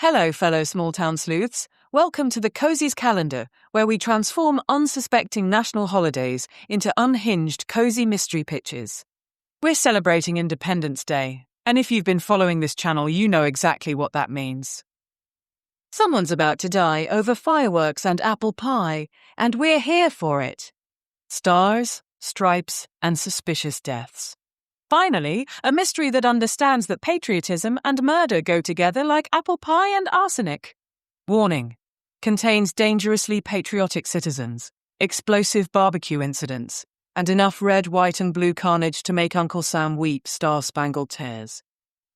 Hello, fellow small-town sleuths. Welcome to the Cozy's Calendar, where we transform unsuspecting national holidays into unhinged cozy mystery pitches. We're celebrating Independence Day, and if you've been following this channel, you know exactly what that means. Someone's about to die over fireworks and apple pie, and we're here for it. Stars, stripes, and suspicious deaths. Finally, a mystery that understands that patriotism and murder go together like apple pie and arsenic. Warning: contains dangerously patriotic citizens, explosive barbecue incidents, and enough red, white, and blue carnage to make Uncle Sam weep star-spangled tears.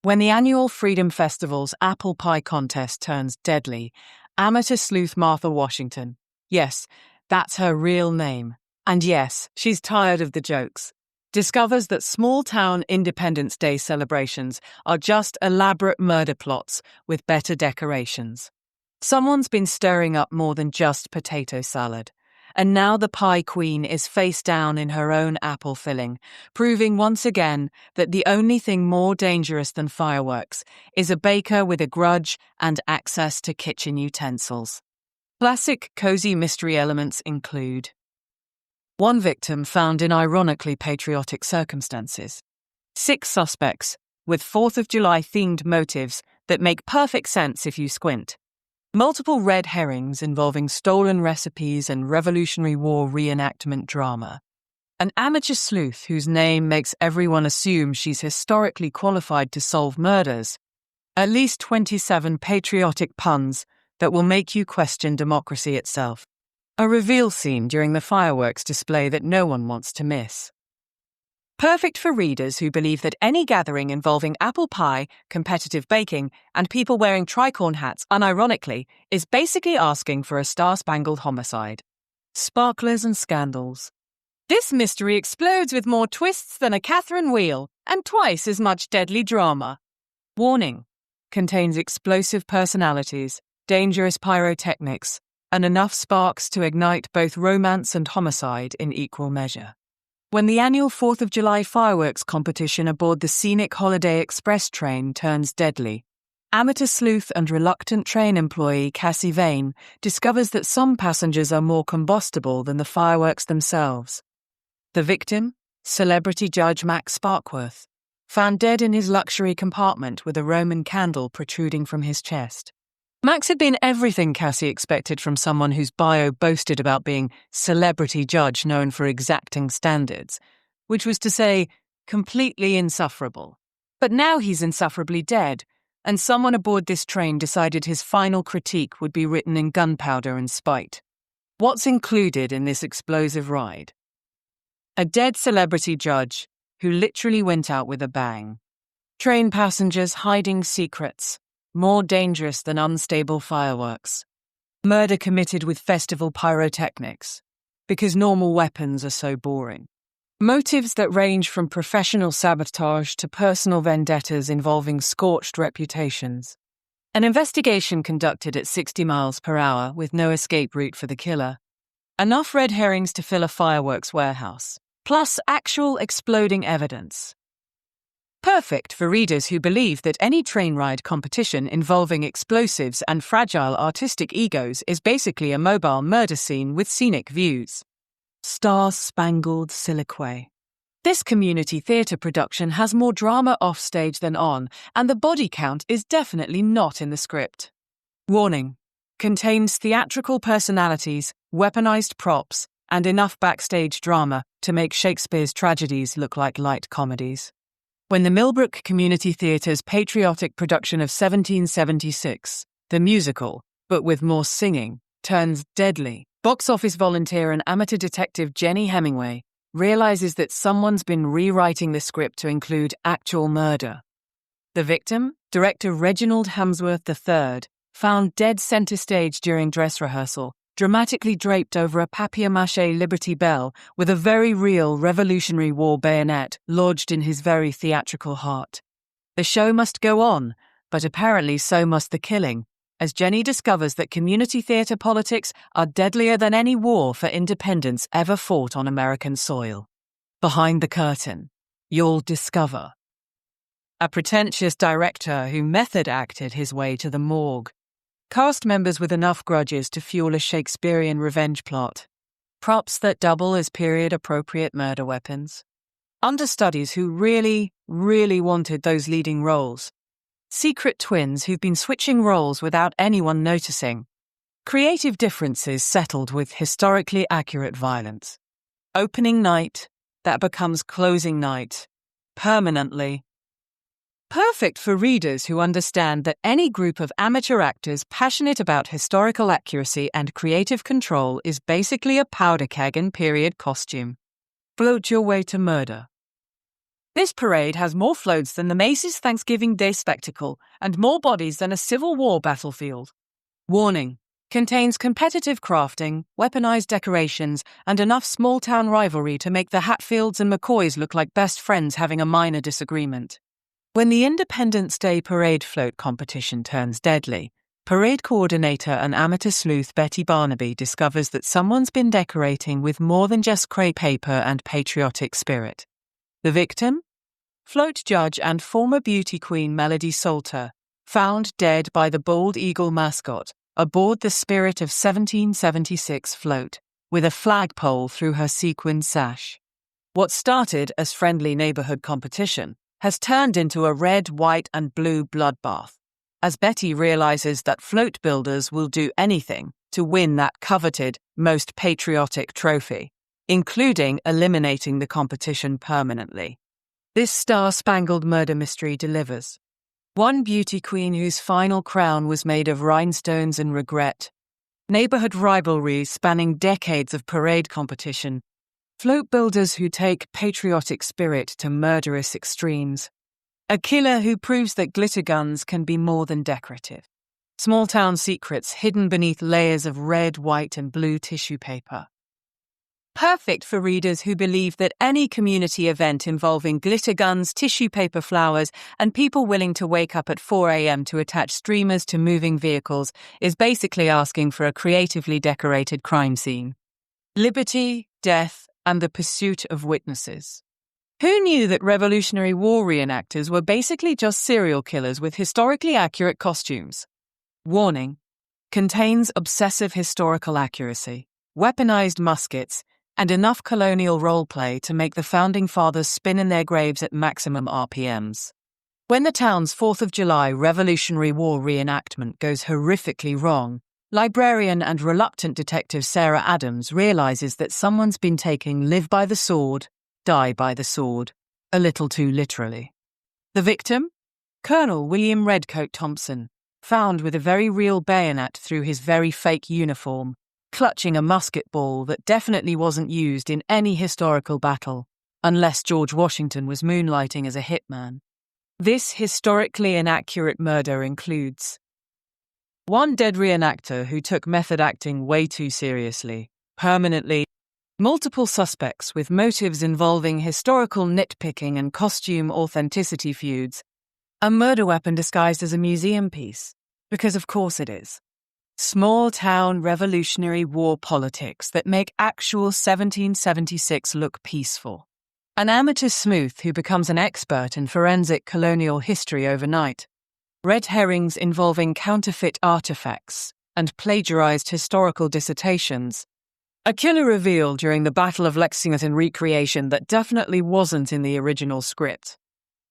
When the annual Freedom Festival's apple pie contest turns deadly, amateur sleuth Martha Washington, yes, that's her real name, and yes, she's tired of the jokes, discovers that small-town Independence Day celebrations are just elaborate murder plots with better decorations. Someone's been stirring up more than just potato salad, and now the pie queen is face down in her own apple filling, proving once again that the only thing more dangerous than fireworks is a baker with a grudge and access to kitchen utensils. Classic cozy mystery elements include: one victim found in ironically patriotic circumstances. 6 suspects, with 4th of July-themed motives that make perfect sense if you squint. Multiple red herrings involving stolen recipes and Revolutionary War reenactment drama. An amateur sleuth whose name makes everyone assume she's historically qualified to solve murders. At least 27 patriotic puns that will make you question democracy itself. A reveal scene during the fireworks display that no one wants to miss. Perfect for readers who believe that any gathering involving apple pie, competitive baking, and people wearing tricorn hats unironically is basically asking for a star-spangled homicide. Sparklers and scandals. This mystery explodes with more twists than a Catherine wheel and twice as much deadly drama. Warning: contains explosive personalities, dangerous pyrotechnics, and enough sparks to ignite both romance and homicide in equal measure. When the annual 4th of July fireworks competition aboard the scenic Holiday Express train turns deadly, amateur sleuth and reluctant train employee Cassie Vane discovers that some passengers are more combustible than the fireworks themselves. The victim, celebrity judge Max Sparkworth, found dead in his luxury compartment with a Roman candle protruding from his chest. Max had been everything Cassie expected from someone whose bio boasted about being celebrity judge known for exacting standards, which was to say, completely insufferable. But now he's insufferably dead, and someone aboard this train decided his final critique would be written in gunpowder and spite. What's included in this explosive ride? A dead celebrity judge who literally went out with a bang. Train passengers hiding secrets. More dangerous than unstable fireworks. Murder committed with festival pyrotechnics, because normal weapons are so boring. Motives that range from professional sabotage to personal vendettas involving scorched reputations. An investigation conducted at 60 miles per hour with no escape route for the killer. Enough red herrings to fill a fireworks warehouse, plus actual exploding evidence. Perfect for readers who believe that any train ride competition involving explosives and fragile artistic egos is basically a mobile murder scene with scenic views. Star-spangled soliloquy. This community theatre production has more drama offstage than on, and the body count is definitely not in the script. Warning: contains theatrical personalities, weaponized props, and enough backstage drama to make Shakespeare's tragedies look like light comedies. When the Millbrook Community Theatre's patriotic production of 1776, the musical, but with more singing, turns deadly, box office volunteer and amateur detective Jenny Hemingway realizes that someone's been rewriting the script to include actual murder. The victim, director Reginald Hamsworth III, found dead center stage during dress rehearsal, dramatically draped over a papier-mâché Liberty Bell with a very real Revolutionary War bayonet lodged in his very theatrical heart. The show must go on, but apparently so must the killing, as Jenny discovers that community theatre politics are deadlier than any war for independence ever fought on American soil. Behind the curtain, you'll discover a pretentious director who method acted his way to the morgue, Cast members with enough grudges to fuel a Shakespearean revenge plot. Props that double as period-appropriate murder weapons. Understudies who really, really wanted those leading roles. Secret twins who've been switching roles without anyone noticing. Creative differences settled with historically accurate violence. Opening night that becomes closing night. Permanently. Perfect for readers who understand that any group of amateur actors passionate about historical accuracy and creative control is basically a powder keg in period costume. Float your way to murder. This parade has more floats than the Macy's Thanksgiving Day spectacle and more bodies than a Civil War battlefield. Warning. Contains competitive crafting, weaponized decorations, and enough small-town rivalry to make the Hatfields and McCoys look like best friends having a minor disagreement. When the Independence Day parade float competition turns deadly, parade coordinator and amateur sleuth Betty Barnaby discovers that someone's been decorating with more than just crepe paper and patriotic spirit. The victim? Float judge and former beauty queen Melody Salter, found dead by the Bald Eagle mascot aboard the Spirit of 1776 float, with a flagpole through her sequined sash. What started as friendly neighborhood competition has turned into a red, white, and blue bloodbath, as Betty realizes that float builders will do anything to win that coveted, most patriotic trophy, including eliminating the competition permanently. This star-spangled murder mystery delivers. One beauty queen whose final crown was made of rhinestones and regret. Neighborhood rivalries spanning decades of parade competition. Float builders who take patriotic spirit to murderous extremes. A killer who proves that glitter guns can be more than decorative. Small-town secrets hidden beneath layers of red, white, and blue tissue paper. Perfect for readers who believe that any community event involving glitter guns, tissue paper flowers, and people willing to wake up at 4 a.m. to attach streamers to moving vehicles is basically asking for a creatively decorated crime scene. Liberty, death, and the pursuit of witnesses. Who knew that Revolutionary War reenactors were basically just serial killers with historically accurate costumes? Warning. Contains obsessive historical accuracy, weaponized muskets, and enough colonial roleplay to make the Founding Fathers spin in their graves at maximum RPMs. When the town's 4th of July Revolutionary War reenactment goes horrifically wrong, librarian and reluctant detective Sarah Adams realizes that someone's been taking live by the sword, die by the sword, a little too literally. The victim? Colonel William Redcoat Thompson, found with a very real bayonet through his very fake uniform, clutching a musket ball that definitely wasn't used in any historical battle, unless George Washington was moonlighting as a hitman. This historically inaccurate murder includes one dead reenactor who took method acting way too seriously, permanently, multiple suspects with motives involving historical nitpicking and costume authenticity feuds, a murder weapon disguised as a museum piece, because of course it is. Small-town Revolutionary War politics that make actual 1776 look peaceful. An amateur sleuth who becomes an expert in forensic colonial history overnight. Red herrings involving counterfeit artifacts and plagiarized historical dissertations. A killer reveal during the Battle of Lexington recreation that definitely wasn't in the original script.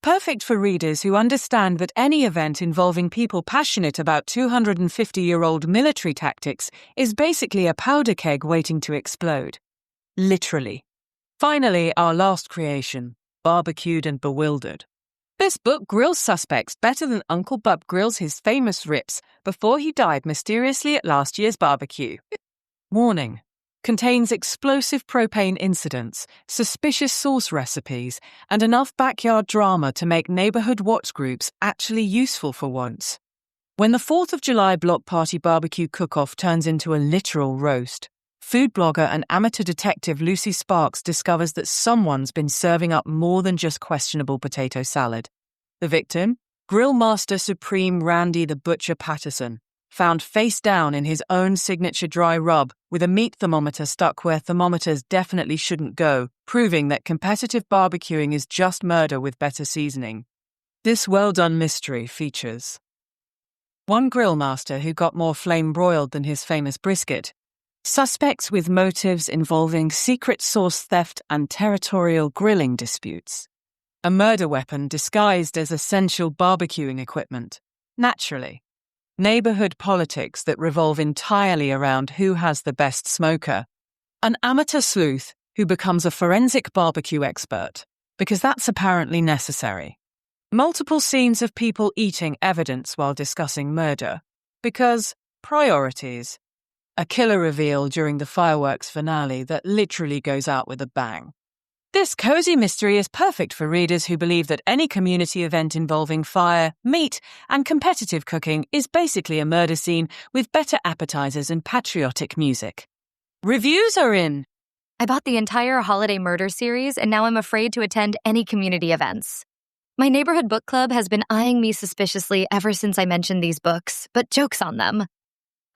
Perfect for readers who understand that any event involving people passionate about 250-year-old military tactics is basically a powder keg waiting to explode. Literally. Finally, our last creation, Barbecued and Bewildered. This book grills suspects better than Uncle Bub grills his famous rips before he died mysteriously at last year's barbecue. Warning. Contains explosive propane incidents, suspicious sauce recipes, and enough backyard drama to make neighborhood watch groups actually useful for once. When the 4th of July block party barbecue cook-off turns into a literal roast, food blogger and amateur detective Lucy Sparks discovers that someone's been serving up more than just questionable potato salad. The victim? Grill Master Supreme Randy the Butcher Patterson, found face down in his own signature dry rub with a meat thermometer stuck where thermometers definitely shouldn't go, proving that competitive barbecuing is just murder with better seasoning. This well-done mystery features One grill master who got more flame-broiled than his famous brisket. Suspects with motives involving secret sauce theft and territorial grilling disputes. A murder weapon disguised as essential barbecuing equipment. Naturally. Neighborhood politics that revolve entirely around who has the best smoker. An amateur sleuth who becomes a forensic barbecue expert, because that's apparently necessary. Multiple scenes of people eating evidence while discussing murder, because priorities. A killer reveal during the fireworks finale that literally goes out with a bang. This cozy mystery is perfect for readers who believe that any community event involving fire, meat, and competitive cooking is basically a murder scene with better appetizers and patriotic music. Reviews are in. I bought the entire holiday murder series, and now I'm afraid to attend any community events. My neighborhood book club has been eyeing me suspiciously ever since I mentioned these books, but joke's on them.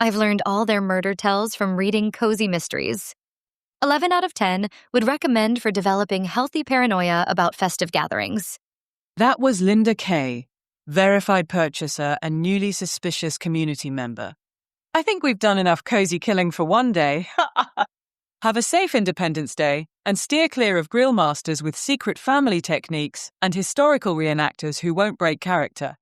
I've learned all their murder tells from reading cozy mysteries. 11 out of 10 would recommend for developing healthy paranoia about festive gatherings. That was Linda Kay, verified purchaser and newly suspicious community member. I think we've done enough cozy killing for one day. Have a safe Independence Day and steer clear of grill masters with secret family techniques and historical reenactors who won't break character.